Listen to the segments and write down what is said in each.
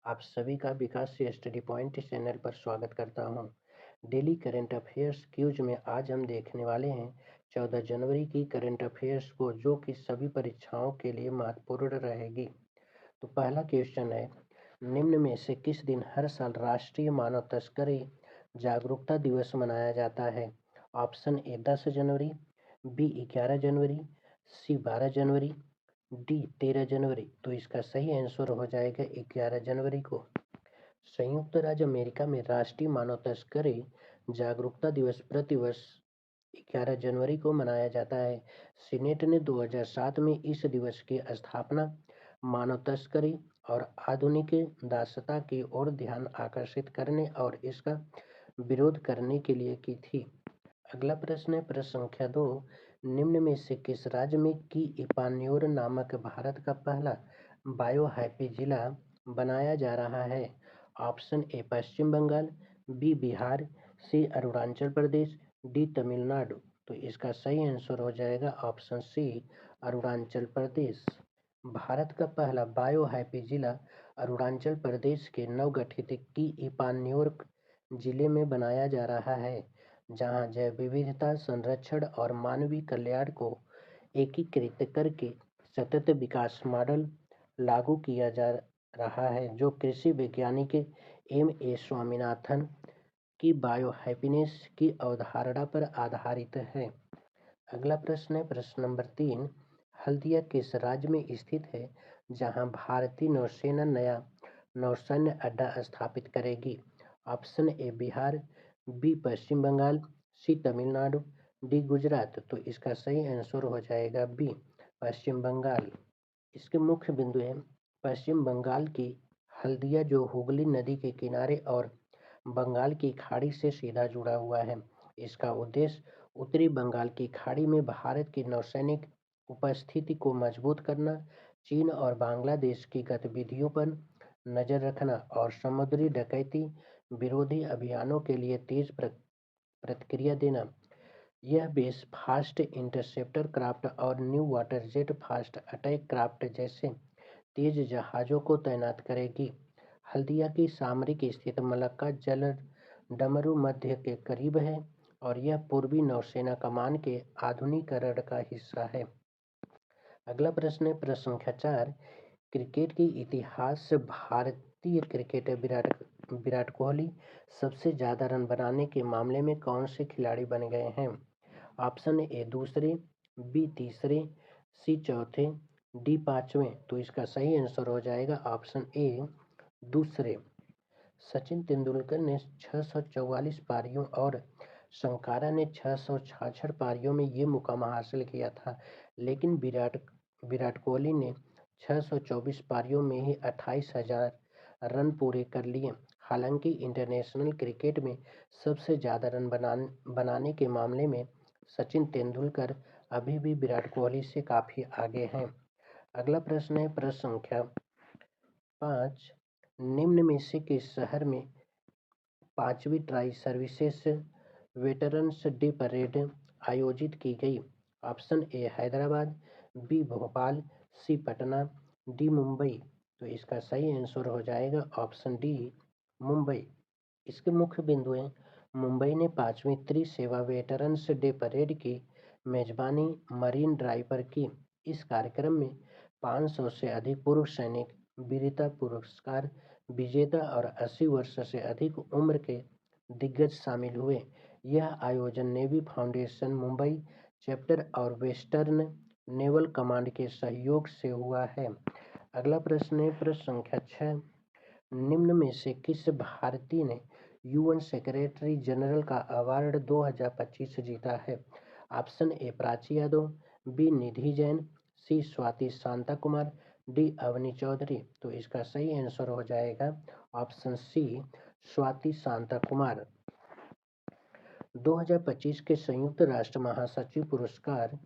आप सभी का विकास से स्टडी पॉइंट चैनल पर स्वागत करता हूं। डेली करंट अफेयर्स क्यूज में आज हम देखने वाले हैं 14 जनवरी की करंट अफेयर्स को, जो कि सभी परीक्षाओं के लिए महत्वपूर्ण रहेगी। तो पहला क्वेश्चन है, निम्न में से किस दिन हर साल राष्ट्रीय मानव तस्करी जागरूकता दिवस मनाया जाता है? ऑप्शन ए 10 जनवरी, बी 11 जनवरी, सी 12 जनवरी, डी 13 जनवरी। तो इसका सही आंसर हो जाएगा 11 जनवरी को। संयुक्त राज्य अमेरिका में राष्ट्रीय मानव तस्करी जागरूकता दिवस प्रतिवर्ष 11 जनवरी को मनाया जाता है। सीनेट ने 2007 में इस दिवस की स्थापना मानव तस्करी और आधुनिक दासता की ओर ध्यान आकर्षित करने और इसका विरोध करने के लिए की थी। अगला प्रश्न है, प्रश्न संख्या 2, निम्न में से किस राज्य में की इपान्योर नामक भारत का पहला बायोहैपी जिला बनाया जा रहा है? Option A Paschim Bangal, B Bihar, C Arunachal Pradesh, D Tamil Nadu. तो इसका सही आंसर हो जाएगा ऑप्शन सी अरुणाचल प्रदेश। भारत का पहला बायोहैपी जिला अरुणाचल प्रदेश के नवगठित की इपान्योर जिले में बनाया जा रहा है, जहां जैव विविधता संरक्षण और मानवीय कल्याण को एकीकृत करके सतत विकास मॉडल लागू किया जा रहा है, जो कृषि वैज्ञानिक M.A. स्वामीनाथन की बायो हैप्पीनेस की अवधारणा पर आधारित है। अगला प्रश्न है, प्रश्न नंबर 3, हल्दिया किस राज्य में स्थित है जहां भारतीय नौसेना नया नौसैन्य अड्डा स्थापित करेगी? Option A Bihar, B Paschim Bangal, C Tamil Nadu, D Gujarat. तो इसका सही आंसर हो जाएगा बी पश्चिम बंगाल। इसके मुख्य बिंदु हैं, पश्चिम बंगाल की हल्दिया जो हुगली नदी के किनारे और बंगाल की खाड़ी से सीधा जुड़ा हुआ है। इसका उद्देश्य उत्तरी बंगाल की खाड़ी में भारत की नौसैनिक उपस्थिति को मजबूत करना, चीन और बांग्लादेश की गतिविधियों पर नजर रखना और समुद्री डकैती विरोधी अभियानों के लिए तेज प्रतिक्रिया देना। यह बेस फास्ट इंटरसेप्टर क्राफ्ट और new water jet fast attack craft जैसे तेज जहाज़ों को तैनात करेगी। हल्दिया की सामरिक स्थिति मलक्का जल डमरू मध्य के करीब है और यह पूर्वी नौसेना कमान के आधुनिकीकरण का हिस्सा है। अगला प्रश्न है, प्रश्न संख्या 4, क्रिकेट के इतिहास से भारतीय क्रिकेटर विराट कोहली सबसे ज्यादा रन बनाने के मामले में कौन से खिलाड़ी बन गए हैं? ऑप्शन ए दूसरे, बी तीसरे, सी चौथे, डी पांचवें। तो इसका सही आंसर हो जाएगा ऑप्शन ए दूसरे। सचिन तेंदुलकर ने 644 पारियों और संकारा ने 666 पारियों में ये मुकाम हासिल किया था, लेकिन विराट कोहली ने 624 पारियों में ही 28,000 रन पूरे कर लिए। हालांकि इंटरनेशनल क्रिकेट में सबसे ज़्यादा रन बनाने के मामले में सचिन तेंदुलकर अभी भी विराट कोहली से काफ़ी आगे हैं। अगला प्रश्न है, प्रश्न संख्या 5, निम्न में से किस शहर में 5वीं tri services veterans day parade आयोजित की गई? Option A Hyderabad, B Bhopal, C Patna, D Mumbai. तो इसका सही आंसर हो जाएगा ऑप्शन डी मुंबई। इसके मुख्य बिंदु हैं, मुंबई ने 5वीं त्रिसेवा वेटरन्स डे परेड की मेजबानी मरीन ड्राइव पर की। इस कार्यक्रम में 500 से अधिक पूर्व सैनिक, वीरता पुरस्कार विजेता और 80 वर्ष से अधिक उम्र के दिग्गज शामिल हुए। यह आयोजन नेवी फाउंडेशन मुंबई चैप्टर और वेस्टर्न नेवल कमांड के सहयोग से हुआ है। अगला प्रश्न है, प्रश्न संख्या 6, निम्न में से किस भारतीय ने UN सेक्रेटरी जनरल का अवार्ड 2025 जीता है? Option A Prachi Yadav, B Nidhi Jain, C Swati Shanta Kumar, D Avani Chaudhary. तो इसका सही आंसर हो जाएगा ऑप्शन सी स्वाति शांता कुमार। 2025 के संयुक्त राष्ट्र महासचिव पुरस्कार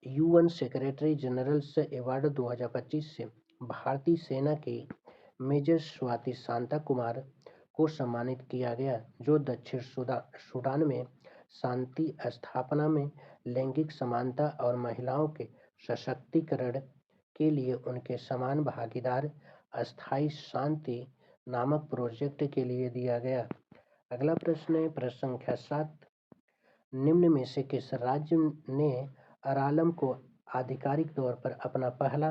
UN सेक्रेटरी जनरल से अवार्ड 2025 से भारतीय सेना के मेजर स्वाति शांता कुमार को सम्मानित किया गया, जो दक्षिण सूडान में शांति स्थापना में लैंगिक समानता और महिलाओं के सशक्तिकरण के लिए उनके समान भागीदार अस्थायी शांति नामक प्रोजेक्ट के लिए दिया गया। अगला प्रश्न है प्रश्न संख्या 7, निम्न में से किस राज्य ने अरालम को आधिकारिक तौर पर अपना पहला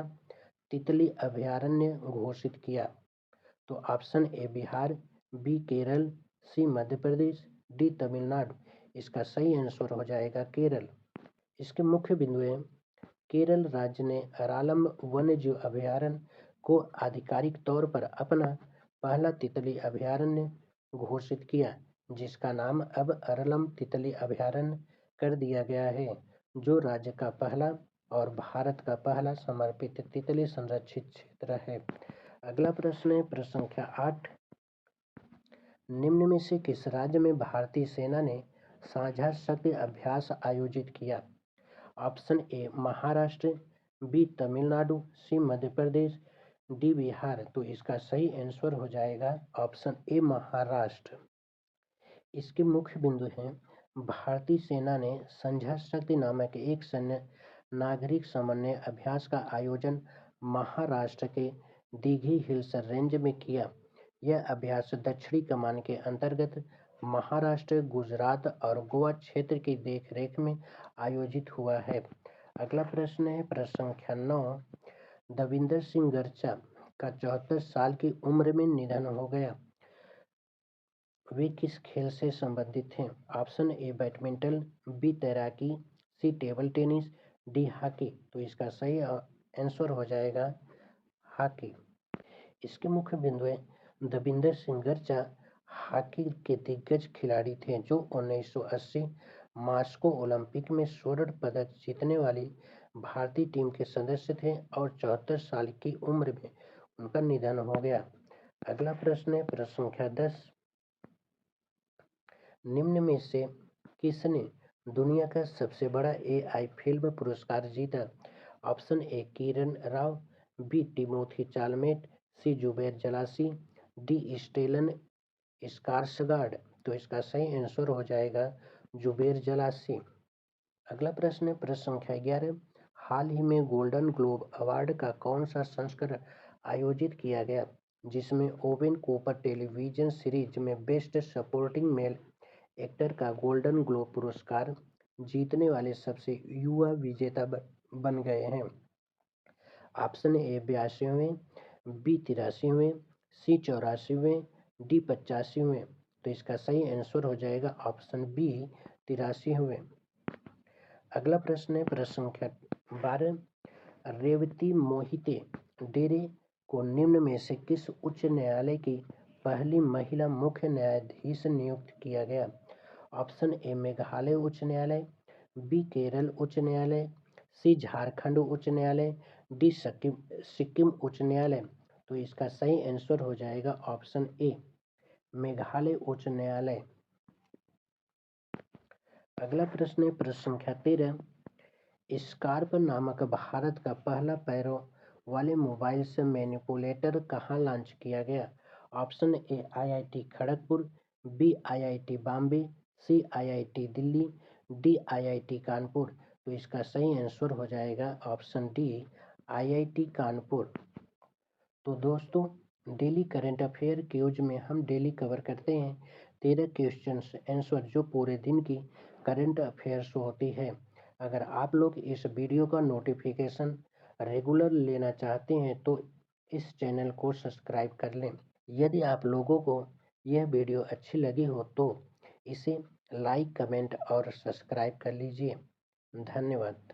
तितली अभयारण्य घोषित किया? तो option A Bihar, B Kerala, C Madhya Pradesh, D Tamil Nadu. इसका सही आंसर हो जाएगा केरल। इसके मुख्य बिंदु हैं, केरल राज्य ने अरालम वन्यजीव अभयारण्य को आधिकारिक तौर पर अपना पहला तितली अभयारण्य घोषित किया, जिसका नाम अब अरालम तितली अभयारण्य कर दिया गया है, जो राज्य का पहला और भारत का पहला समर्पित तितली संरक्षित क्षेत्र है। अगला प्रश्न है प्रश्न संख्या 8, निम्न में से किस राज्य में भारतीय सेना ने साझा शक्ति अभ्यास आयोजित किया? Option A Maharashtra, B Tamil Nadu, C Madhya Pradesh, D Bihar. तो इसका सही आंसर हो जाएगा ऑप्शन ए महाराष्ट्र। इसके मुख्य बिंदु हैं, भारतीय सेना ने संझा शक्ति नामक एक सैन्य नागरिक समन्वय अभ्यास का आयोजन महाराष्ट्र के दिघी हिल्स रेंज में किया। यह अभ्यास दक्षिणी कमान के अंतर्गत महाराष्ट्र, गुजरात और गोवा क्षेत्र की देखरेख में आयोजित हुआ है। अगला प्रश्न है प्रश्न संख्या 9, दविंदर सिंह गर्चा का 74 साल की उम्र में निधन हो गया। वे किस खेल से संबंधित हैं? ऑप्शन ए बैडमिंटन, बी तैराकी, सी टेबल टेनिस, डी हॉकी। तो इसका सही आंसर हो जाएगा हॉकी। इसके मुख्य बिंदु हैं, दविंदर सिंह गर्चा हॉकी के दिग्गज खिलाड़ी थे, जो 1980 मॉस्को ओलंपिक में स्वर्ण पदक जीतने वाली भारतीय टीम के सदस्य थे और 74 साल की उम्र में उनका निधन हो गया। अगला प्रश्न है प्रश्न संख्या 10, निम्न में से किसने दुनिया का सबसे बड़ा एआई फिल्म पुरस्कार जीता? Option A Kiran Rao, B Timothy Chalamet, C Zubair Jalasi, D Stellan Skarsgard. तो इसका सही आंसर हो जाएगा जुबैर जलासी। अगला प्रश्न है प्रश्न संख्या 11, हाल ही में गोल्डन ग्लोब अवार्ड का कौन सा संस्करण आयोजित किया गया, जिसमें ओवेन कूपर टेलीविजन सीरीज में बेस्ट सपोर्टिंग मेल एक्टर का गोल्डन ग्लोब पुरस्कार जीतने वाले सबसे युवा विजेता बन गए हैं? ऑप्शन ए 82वें, बी 83वें, सी 84वें, डी 85वें। तो इसका सही आंसर हो जाएगा ऑप्शन बी 83वें। अगला प्रश्न है प्रश्न संख्या 12, रेवती मोहिते डेरे को निम्न में से किस उच्च न्यायालय की पहली महिला मुख्य न्यायाधीश नियुक्त किया गया? ऑप्शन ए मेघालय उच्च न्यायालय, बी केरल उच्च न्यायालय, सी झारखंड उच्च न्यायालय, डी सिक्किम उच्च न्यायालय। तो इसका सही आंसर हो जाएगा ऑप्शन ए मेघालय उच्च न्यायालय। अगला प्रश्न है प्रश्न संख्या 13, स्कार्प नामक भारत का पहला पैरों वाले मोबाइल से मैनिपुलेटर कहाँ लॉन्च किया गया? Option A IIT Kharagpur, B IIT Bombay, C IIT Delhi, D IIT Kanpur. तो इसका सही आंसर हो जाएगा ऑप्शन डी आईआईटी कानपुर। तो दोस्तों, डेली करंट अफेयर क्यूज में हम डेली कवर करते हैं 13 क्वेश्चन आंसर, जो पूरे दिन की करंट अफेयर्स होती है। अगर आप लोग इस वीडियो का नोटिफिकेशन रेगुलर लेना चाहते हैं तो इस चैनल को सब्सक्राइब कर लें। यदि आप लोगों को यह वीडियो अच्छी लगी हो तो इसे लाइक, कमेंट और सब्सक्राइब कर लीजिए। धन्यवाद।